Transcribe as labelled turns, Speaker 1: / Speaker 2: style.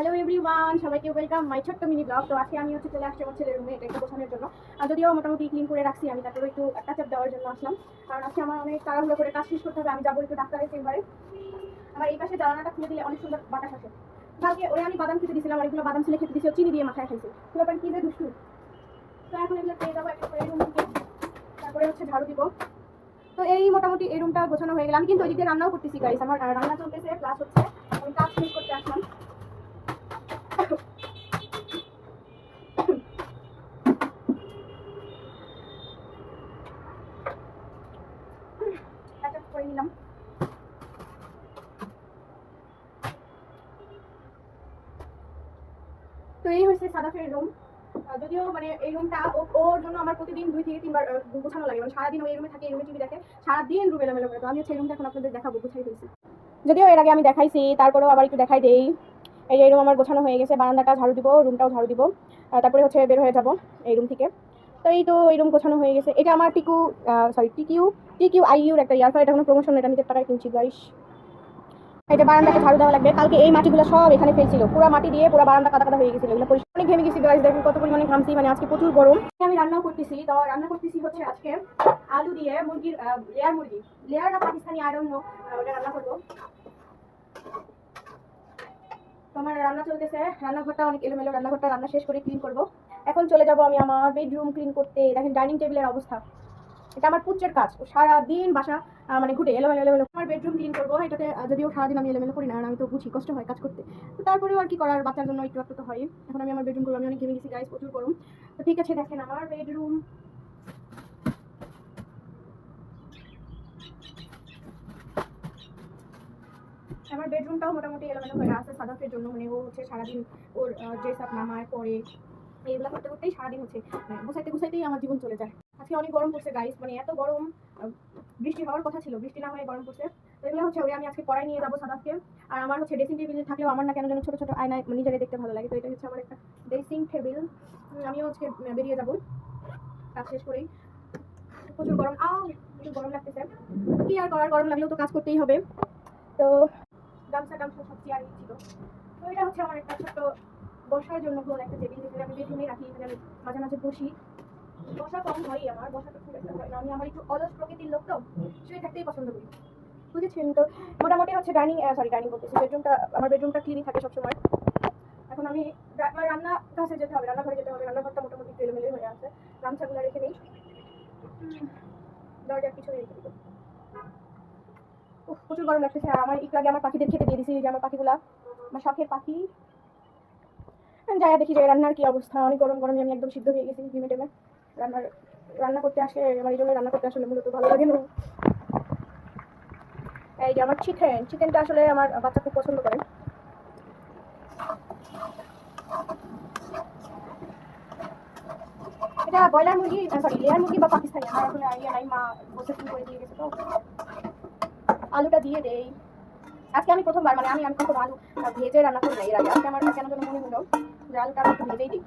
Speaker 1: Hello everyone, সবাইকে welcome my ছোট্ট mini blog. তো আজকে আমি চলে আসছি আমার ছেলের রুমে এটা একটু গোছানোর জন্য। যদিও মোটামুটি ক্লিন করে রাখছি আমি, তারপরে একটু টাচ আপ দেওয়ার জন্য আসলাম, কারণ আজকে আমার অনেক তাড়াহুড়ো করে কাজ শেষ করতে হবে। আমি যাবো একটু ডাক্তারের চেম্বারে। আমার এই পাশে জানালাটা খুলে দিলে অনেক সুন্দর বাতাস আসে। কালকে ওরে আমি বাদাম খেতে দিয়েছিলাম, অনেকগুলো বাদাম ছেলে খেতে দিয়েছিল, চিনি দিয়ে মাথায় খাইছে। পুরোটা কি যে দুষ্টু। তো এখন এগুলো পেয়ে যাবো একটা করে রুম থেকে, তারপরে ঝাড়ু দিব। তো এই মোটামুটি এই রুমটা গোছানো হয়ে গেল। আমি কিন্তু ওইদিকে রান্নাও করতেছি গাইস, আমার রান্না চলতেছে, প্লাস আমি কাজ শেষ করতে আসলাম। করে নিলাম। তো এই হচ্ছে সাদাফের রুম। যদিও মানে এই রুমটা ওর জন্য আমার প্রতিদিন 2 থেকে 3 বার গোছানো লাগে, মানে সারাদিন ওই রুমে থাকে, এই রুমে টিভি দেখে, সারাদিন রুম এলোমেলো করে। তো আমি হচ্ছে এই রুমটা এখন আপনাদের দেখাবো, গুছাই ফেলছি। যদিও এর আগে আমি দেখাইছি, তারপরেও আবার একটু দেখাই দেই। এই যে এই রুম আমার গোছানো হয়ে গেছে, বারান্দাটা ঝাড়ু দিব, রুমটাও ঝাড়ু দিব, তারপরে বের হয়ে যাব এই রুম থেকে। তো এই তো এই রুম গোছানো হয়ে গেছে। এটা আমার টিকিউ আইইউর একটা ইয়ারফার, এটা কোনো প্রমোশন, এটা নিজের টাকায় কিনছি গাইস। এটা বারান্দাটা ঝাড়ু দেওয়া লাগবে। কালকে এই মাটিগুলো সব এখানে ফেলছিল, পুরো মাটি দিয়ে পুরো বারান্দা কাদা কাদা হয়ে গেছিল, এগুলো পরিষ্কার। অনেক ঘেমে গেছি গাইস, দেখেন কত পরিমাণে ঘামছি, মানে আজকে প্রচুর গরম। আমি রান্নাও করতেছি। তো রান্না করতেছি হচ্ছে আজকে আলু দিয়ে মুরগির লেয়ার না পাকিস্তানি আই ডোন্ট নো, ওটা রান্না করবো। তো আমার রান্না চলতেছে, রান্নাঘরটা অনেক এলোমেলো, রান্নাঘরটা রান্না শেষ করে ক্লিন করব। এখন চলে যাব আমি আমার বেডরুম ক্লিন করতে। দেখেন ডাইনিং টেবিলের অবস্থা, এটা আমার পুচ্চের কাজ, ও সারাদিন বাসা মানে ঘুরে এলোমেলো এলোমেলো। আমার বেডরুম ক্লিন করবো, এটাতে যদিও সারাদিন আমি এলোমেলো করি না, আমি তো বুঝি কষ্ট হয় কাজ করতে, তো তারপরেও আর কি করার, বাচ্চার জন্য একটু একটু তো হয়। এখন আমি আমার বেডরুম করবো, আমি অনেক ঘেমে গেছি গাইস, প্রচুর গরম। তো ঠিক আছে, দেখেন আমার বেডরুম। আমার বেডরুমটাও মোটামুটি এলোমেলো হয়ে আছে সাদাফের জন্য, মানে ও সারাদিন ওর ড্রেস আপ নামায় পরে এইগুলো করতে করতেই সারাদিন গুছাইতেই আমার জীবন চলে যায়। আজকে অনেক গরম পড়ছে গাইস, মানে এত গরম, বৃষ্টি হওয়ার কথা ছিল, বৃষ্টি না হয়ে গরম পড়ছে। তো এগুলো ওরে আমি আজকে পড়ায় নিয়ে যাবো সাদাফকে। আর আমার ড্রেসিং টেবিল থাকলেও আমার না কেন যেন ছোট ছোট আয়নায় নিজেরে দেখতে ভালো লাগে। তো এটা হচ্ছে আমার একটা ড্রেসিং টেবিল। আমিও বেরিয়ে যাবো কাজ শেষ করেই। প্রচুর গরম, প্রচুর গরম লাগতেছে, কি আর করার, গরম লাগলেও তো কাজ করতেই হবে। তো গামছা সব চেয়ার ছিল। তো এটা হচ্ছে আমার একটা ছোট্ট বসার জন্য গোল একটা টেবিল, যেখানে আমি বেডরুমে রাখি, এখানে আমি মাঝে মাঝে বসি। বসা কম হয় আমার, বসাটা খুব একটা হয় না, আমি আমার একটু অলস প্রকৃতির লোক, তো শুয়ে থাকতেই পছন্দ করি, বুঝেছেন। তো মোটামুটি ডাইনিং করতেছি, আমার বেডরুমটা ক্লিনই থাকে সবসময়। এখন আমি রান্না কাছে যেতে হবে, রান্নাঘরে যেতে হবে, রান্নাঘরটা মোটামুটি এলোমেলো হয়ে আছে। গামছাগুলো রেখে নেই, দরজার পিছনে রেখে দিব। প্রচুর গরম লাগতেছে। আর আমার একটু আগে আমার পাখিদের খেতে দিয়ে দিছি, যে আমার পাখিগুলা, আমার শখের পাখি। যাই দেখি যে রান্নার কি অবস্থা, অনেক গরম আমি একদম সিদ্ধ হয়ে গেছি ঘেমে টেমে। রান্না করতে আসে আমার, এই জন্য রান্না করতে আসলে মূলত ভালো লাগে না। এই যে আমার চিকেনটা আসলে আমার বাচ্চা খুব পছন্দ করে। এটা ব্রয়লার মুরগি, লেয়ার মুরগি বা পাকিস্তানি, আমার আসলে আইডিয়া নাই, মা বসে করে দিয়ে গেছে। তো আলুটা দিয়ে দেই। আজকে আমি প্রথমবার, মানে আমি কখনো আলু ভেজে রান্না করি না এর আগে। আজকে আমার কেন যেন মনে হলো যে আলুটা আমি একটু ভেজেই দিই।